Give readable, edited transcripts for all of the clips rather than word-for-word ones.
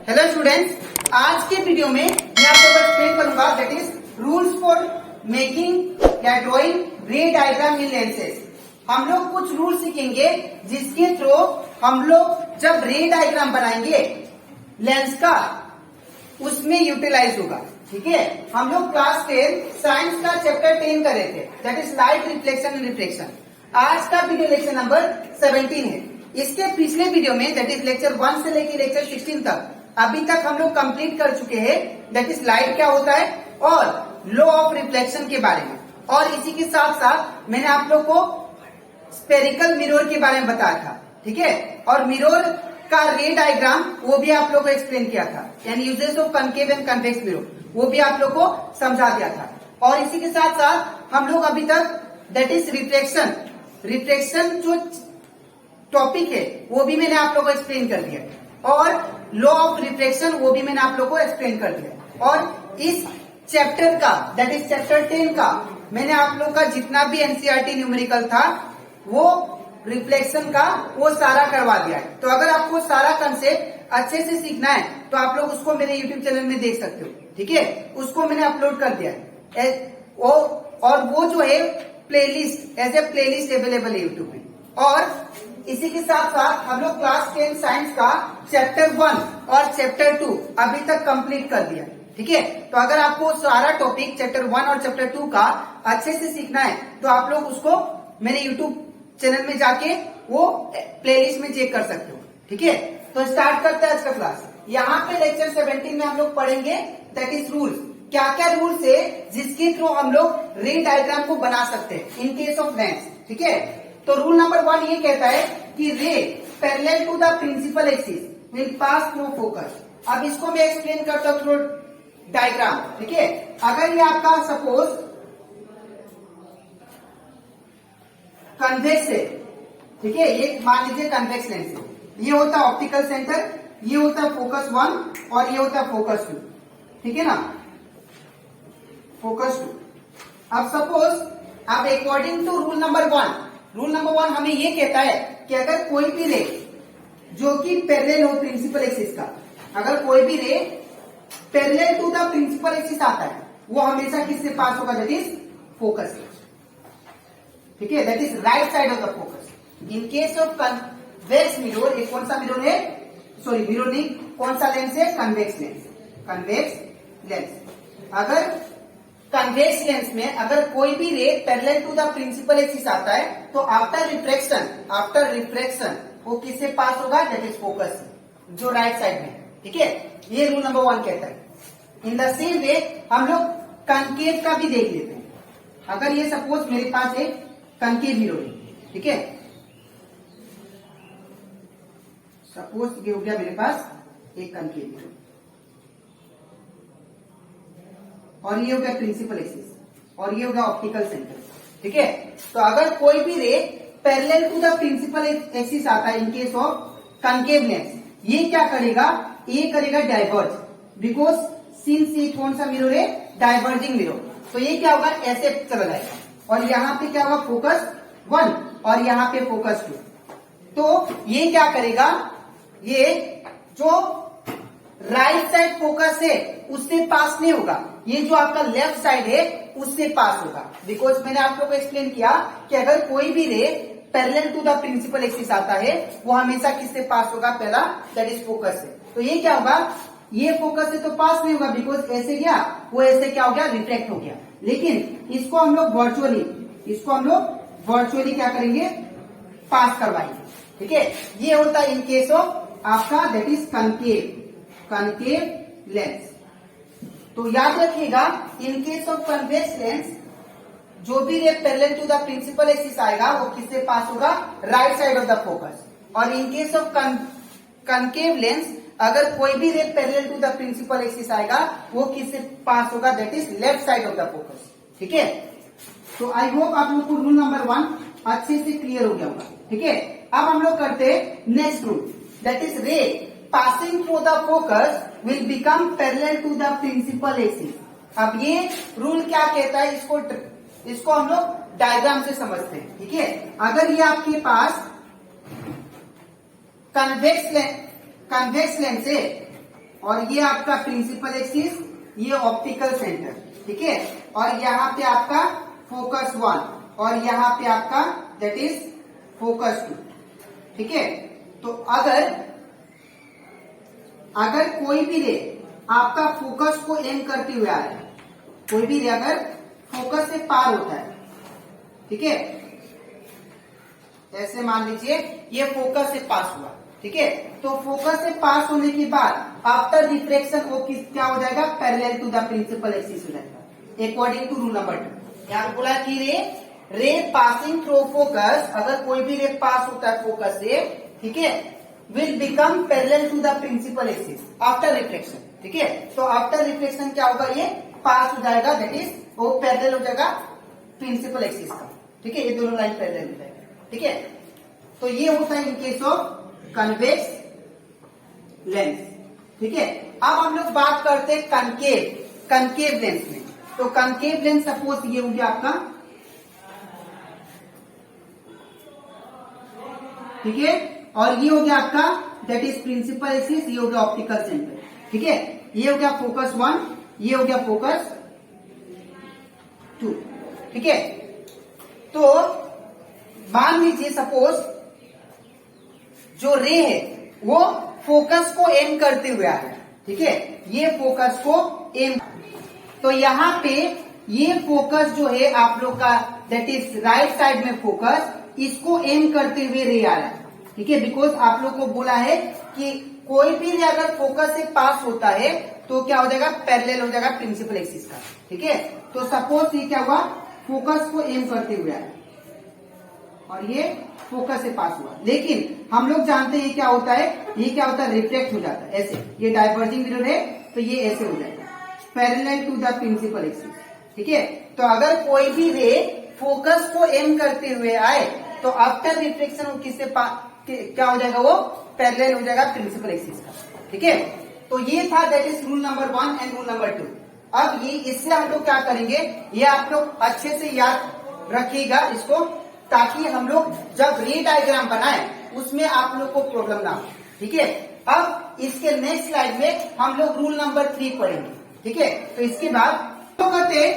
Hello students, आज के video में मैं आप लोगों को एक्सप्लेन करूंगा that is rules for making या drawing ray diagram in lenses. हम लोग कुछ रूल सीखेंगे जिसके थ्रू हम लोग जब रे डायग्राम बनाएंगे लेंस का उसमें यूटिलाइज होगा। ठीक है, हम लोग क्लास 10 साइंस का चैप्टर 10 कर रहे थे that is light reflection and refraction. आज का वीडियो लेक्चर नंबर 17 है। इसके पिछले वीडियो में दैट इज लेक्चर 1 से लेकर लेक्चर 16 तक अभी तक हम लोग कंप्लीट कर चुके हैं दैट इज लाइट क्या होता है और लॉ ऑफ रिफ्लेक्शन के बारे में। और इसी के साथ साथ मैंने आप लोग को स्पेरिकल मिरर के बारे में बताया था। ठीक है, और मिरर का रे डायग्राम वो भी आप लोग को एक्सप्लेन किया था and uses of concave and convex mirror वो भी आप लोग को समझा दिया था। और इसी के साथ साथ हम लोग अभी तक दैट इज रिफ्लेक्शन जो टॉपिक है वो भी मैंने आप लोग को एक्सप्लेन कर दिया और लॉ ऑफ रिफ्लेक्शन वो भी मैंने आप लोग को एक्सप्लेन कर दिया। और इस चैप्टर का दैट इज चैप्टर 10 का मैंने आप लोग का जितना भी एनसीईआरटी न्यूमेरिकल था वो रिफ्लेक्शन का वो सारा करवा दिया है। तो अगर आपको सारा कंसेप्ट अच्छे से सीखना है तो आप लोग उसको मेरे यूट्यूब चैनल में देख सकते हो। ठीक है, उसको मैंने अपलोड कर दिया है और वो जो है playlist as a playlist available है यूट्यूब में। और इसी के साथ साथ हम लोग क्लास 10 साइंस का चैप्टर 1 और चैप्टर 2 अभी तक कंप्लीट कर दिया। ठीक है, तो अगर आपको सारा टॉपिक चैप्टर 1 और चैप्टर 2 का अच्छे से सीखना है तो आप लोग उसको मेरे यूट्यूब चैनल में जाके वो प्लेलिस्ट में चेक कर सकते हो। ठीक है, तो स्टार्ट करते हैं आज का क्लास। यहाँ पे लेक्चर 17 में हम लोग पढ़ेंगे दैट इज रूल्स। क्या क्या रूल्स है जिसके थ्रू हम लोग रे डायग्राम को बना सकते हैं इन केस ऑफ लेंस। ठीक है, तो रूल नंबर 1 ये कहता है कि ray parallel to the principal axis will pass through focus. अब इसको मैं एक्सप्लेन करता हूं थ्रू डायग्राम। ठीक है, अगर ये आपका सपोज कन्वेक्स है, ठीक है, ये मान लीजिए कन्वेक्स लेंस है, ये होता है ऑप्टिकल सेंटर, ये होता है फोकस 1 और ये होता है फोकस 2। ठीक है ना, फोकस 2। अब सपोज अब अकॉर्डिंग टू रूल नंबर 1 हमें ये कहता है कि अगर कोई भी रे जो कि पैरेलल हो प्रिंसिपल एक्सिस का, अगर कोई भी ray parallel to the principal axis आता है वो हमेशा किससे पास होगा दैट इज फोकस से। ठीक है, that is right side of the focus. In case of convex mirror, ये कौन सा मिरर है, सॉरी मिरर नहीं, कौन सा लेंस है, कन्वेक्स लेंस। अगर कन्वेक्स लेंस में अगर कोई भी ray parallel to the principal axis आता है तो आफ्टर रिफ्रैक्शन वो किससे पास होगा दैट इज फोकस जो राइट साइड में। ठीक है, ये रूल नंबर 1 कहता है। इन द सेम वे हम लोग कनकेव का भी देख लेते हैं। अगर ये सपोज मेरे पास एक कनकेव मिरर है, ठीक है, सपोज ये हो गया मेरे पास एक कनकेव मिरर और ये हो गया प्रिंसिपल एक्सिस और ये हो गया ऑप्टिकल सेंटर। ठीक है, तो अगर कोई भी ray parallel to the principal axis आता है in case of concave lens, ये क्या करेगा, ये करेगा डाइवर्ज, बिकॉज सिंस ये कौन सा मिरर है, डाइवर्जिंग मिरर, तो ये क्या होगा ऐसे चला जाएगा और यहाँ पे क्या होगा फोकस 1 और यहाँ पे फोकस 2। तो ये क्या करेगा, ये जो राइट साइड फोकस है उससे पास नहीं होगा, ये जो आपका लेफ्ट साइड है उससे पास होगा। बिकॉज मैंने आप लोग को एक्सप्लेन किया कि अगर कोई भी ray parallel to the principal axis आता है वो हमेशा किससे पास होगा, पहला दैट इज फोकस से। तो ये क्या होगा, ये फोकस से तो पास नहीं होगा बिकॉज ऐसे गया वो ऐसे क्या हो गया, रिफ्लेक्ट हो गया। लेकिन इसको हम लोग वर्चुअली क्या करेंगे, पास करवाएंगे। ठीक है, ये होता है इन केस ऑफ आपका दैट इज कनकेव लेंस। तो याद रखिएगा in case of convex lens जो भी ray parallel to the principal axis आएगा वो किससे पास होगा, right side of the focus. और in case of concave lens अगर कोई भी ray parallel to the principal axis आएगा वो किससे पास होगा, that is left side of the focus. ठीक है, तो आई होप आप लोग को रूल नंबर 1 अच्छे से क्लियर हो गया होगा। ठीक है, अब हम लोग करते हैं next rule that is ray passing through the focus will become parallel to the principal axis. अब ये रूल क्या कहता है, इसको हम लोग डायग्राम से समझते हैं। ठीक है, अगर ये आपके पास कन्वेक्स लेंस है और ये आपका प्रिंसिपल एक्सिस, ये ऑप्टिकल सेंटर, ठीक है। और यहाँ पे आपका फोकस 1 और यहाँ पे आपका दैट इज फोकस 2, ठीक है। तो अगर कोई भी रे आपका फोकस को एम करते हुए आ रहा है, कोई भी रे अगर फोकस से पार होता है, ठीक है, ऐसे मान लीजिए ये फोकस से पास हुआ, ठीक है। तो फोकस से पास होने के बाद आफ्टर रिफ्लेक्शन वो क्या हो जाएगा, parallel to the principal axis हो जाएगा अकॉर्डिंग टू रूल नंबर 2। यहाँ पे बोला कि रे पासिंग थ्रू फोकस, अगर कोई भी रे पास होता है फोकस से, ठीक है, will become parallel to the principal axis after reflection, ठीक है। तो आफ्टर रिफ्लेक्शन क्या होगा, ये पास हो जाएगा, दैट इज वो पैरेलल हो जाएगा प्रिंसिपल एक्सिस का, ठीक है। ये दोनों लाइन पैरेलल हो जाएगा, ठीक है। तो ये होता है in case of convex lens, ठीक है। अब हम लोग बात करते हैं कनकेव लेंस में। तो कनकेव लेंस सपोज ये हो गया आपका, ठीक है, और ये हो गया आपका दैट इज प्रिंसिपल एक्सिस, ये हो गया ऑप्टिकल सेंटर, ठीक है। ये हो गया फोकस 1, ये हो गया फोकस 2, ठीक है। तो मान लीजिए सपोज जो रे है वो फोकस को एम करते हुए आ रहा है, ठीक है, ये फोकस को एम, तो यहाँ पे ये फोकस जो है आप लोग का दैट इज राइट साइड में फोकस, इसको एम करते हुए रे आ रहा है, ठीक है। बिकॉज आप लोग को बोला है कि कोई भी रे अगर फोकस से पास होता है तो क्या हो जाएगा, पैरेलल हो जाएगा प्रिंसिपल एक्सिस का, ठीक है। तो सपोज ये क्या हुआ, फोकस को एम करते हुए आया और ये फोकस से पास हुआ, लेकिन हम लोग जानते हैं ये क्या होता है, ये क्या होता है, रिफ्लेक्ट हो जाता है ऐसे, ये डाइवर्जिंग मिरर है तो ये ऐसे हो जाएगा parallel to the principal axis, ठीक है। तो अगर कोई भी रे फोकस को एम करते हुए आए तो आफ्टर रिफ्लेक्शन वो किससे क्या हो जाएगा, वो पैरेलल हो जाएगा प्रिंसिपल एक्सिस का, ठीक है। तो ये था that is rule number 1 and rule number 2। अब ये इससे हम लोग क्या करेंगे, ये आप लोग अच्छे से याद रखिएगा इसको, ताकि हम लोग जब रे डायग्राम बनाए उसमें आप लोग को प्रॉब्लम ना हो, ठीक है। अब इसके नेक्स्ट स्लाइड में हम लोग रूल नंबर 3 पढ़ेंगे, ठीक है। तो इसके बाद तो करते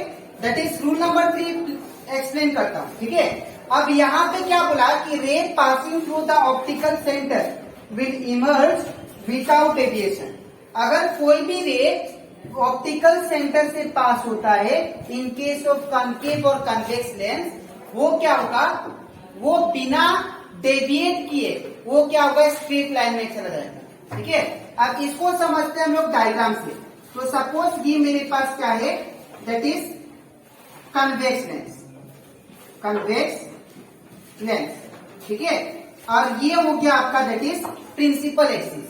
that is rule number 3 explain करता हूँ, ठीक है। अब यहाँ पे क्या बोला कि रे passing through the optical centre will emerge without deviation. अगर कोई भी रे ऑप्टिकल सेंटर से पास होता है इन केस ऑफ कॉनकेव और कन्वेक्स लेंस, वो क्या होगा, वो बिना डेविएट किए वो क्या होगा, स्ट्रेट लाइन में चला जाएगा, ठीक है। अब इसको समझते हैं हम लोग डायग्राम से। तो सपोज ये मेरे पास क्या है, दैट इज कन्वेक्स लेंस, ठीक है। और ये हो गया आपका दैट इज प्रिंसिपल एक्सिस,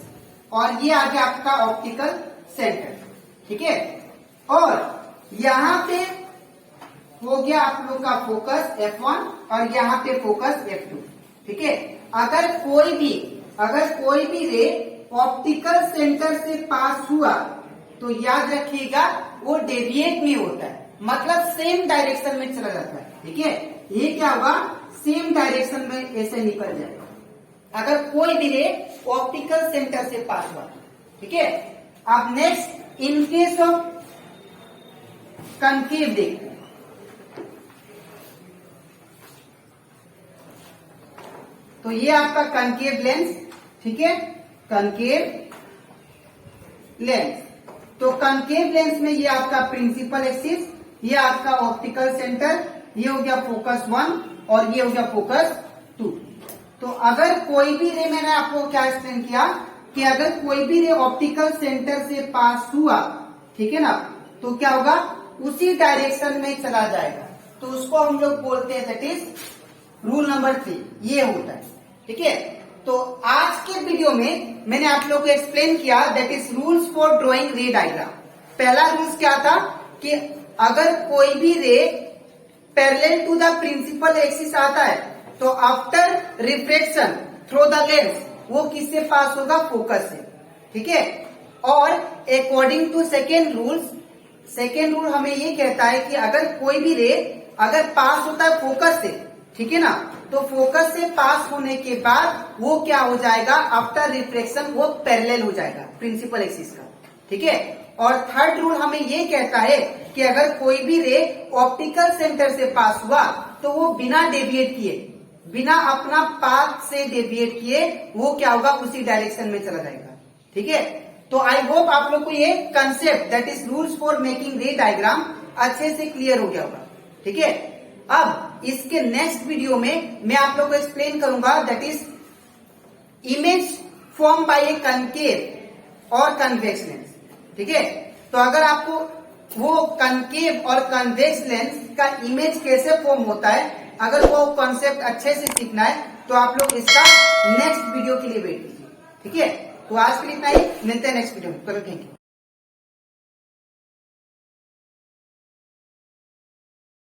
और ये आ गया आपका ऑप्टिकल सेंटर, ठीक है। और यहाँ पे हो गया आप लोग का फोकस F1 और यहाँ पे फोकस F2, ठीक है। अगर कोई भी रे ऑप्टिकल सेंटर से पास हुआ तो याद रखिएगा वो डेविएट में होता है, मतलब सेम डायरेक्शन में चला जाता है, ठीक है। ये क्या होगा, सेम डायरेक्शन में ऐसे निकल जाएगा अगर कोई भी रे ऑप्टिकल सेंटर से पास हुआ, ठीक है। अब next in case of concave देखते हैं। तो ये आपका कनकेव लेंस, ठीक है, कनकेव लेंस। तो कनकेव लेंस में ये आपका प्रिंसिपल एक्सिस, ये आपका ऑप्टिकल सेंटर, ये हो गया फोकस 1 और ये हो गया फोकस 2। तो अगर कोई भी रे, मैंने आपको क्या एक्सप्लेन किया कि अगर कोई भी रे ऑप्टिकल सेंटर से पास हुआ, ठीक है ना, तो क्या होगा, उसी डायरेक्शन में चला जाएगा, तो उसको हम लोग बोलते हैं दैट इज रूल नंबर 3, ये होता है, ठीक है। तो आज के वीडियो में मैंने आप लोगों को एक्सप्लेन किया that is rules for drawing ray diagram. पहला रूल्स क्या था कि अगर कोई भी ray parallel to the principal axis आता है तो after reflection through the lens वो किससे पास होगा, फोकस से, ठीक है। और अकॉर्डिंग टू सेकेंड रूल हमें ये कहता है कि अगर कोई भी रे अगर पास होता है फोकस से ठीक है ना। तो फोकस से पास होने के बाद वो क्या हो जाएगा, आफ्टर रिफ्लेक्शन वो पैरेलल हो जाएगा प्रिंसिपल एक्सिस का, ठीक है। और थर्ड रूल हमें ये कहता है कि अगर कोई भी रे ऑप्टिकल सेंटर से पास हुआ तो वो बिना डेविएट किए, बिना अपना पाथ से डेविएट किए वो क्या होगा, उसी डायरेक्शन में चला जाएगा, ठीक है। तो आई होप आप लोग को ये concept that is rules for making रे डायग्राम अच्छे से क्लियर हो गया होगा, ठीक है। अब इसके नेक्स्ट वीडियो में मैं आप लोग को एक्सप्लेन करूंगा that is image form by A concave और कन्वेक्स लेंस, ठीक है। तो अगर आपको वो कनकेव और कन्वेक्स लेंस का इमेज कैसे फॉर्म होता है, अगर वो कॉन्सेप्ट अच्छे से सीखना है तो आप लोग इसका नेक्स्ट वीडियो के लिए वेट कीजिए, ठीक है। तो आज के लिए इतना ही, मिलते हैं नेक्स्ट वीडियो में। Thank you.